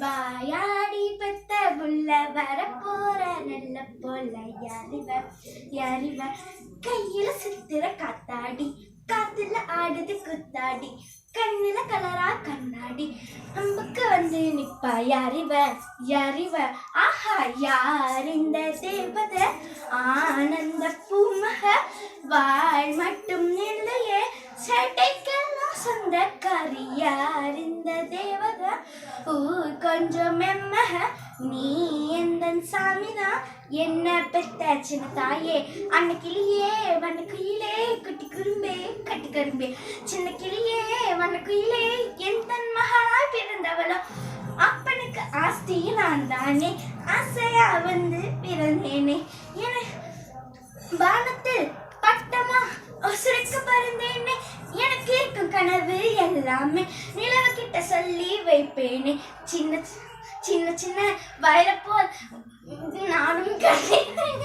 வாயாடி பெத்த புள்ள வரப்போற நல்ல போல யாரிவ கையில சித்திர காத்தாடி காத்துல ஆடுது குத்தாடி கண்ணுல கலரா கண்ணாடி நமக்கு வந்து நிப்பா யாரிவ ஆஹா யார் இந்த தேவத ஆனந்த பூமக வாழ் மட்டும் இல்லையே சட்டைக்கெல்லாம் சொந்தக்காரி யார் இந்த தேவத ஊர் கொஞ்சம் மெம்மக நீ எந்த சாமிதான் என்ன பெத்த சின்ன தாயே அன்ன கிளியே வண்ண குயிலே குட்டி குறும்பே கட்டி கரும்பே சின்ன கிளியே வண்ண குயிலே எந்த மகளாய் பிறந்தவளோ அப்பனுக்கு ஆஸ்தி நான் தானே ஆசையா வந்து பிறந்தேனே என வானத்தில் பட்டமா ஒசருக்கு பறந்தேனே எனக்கு இருக்கும் கனவு எல்லாமே நிலவு கிட்ட சொல்லி வைப்பேனே சின்ன சின்ன சின்ன வயல போல் நானும் கண்ணே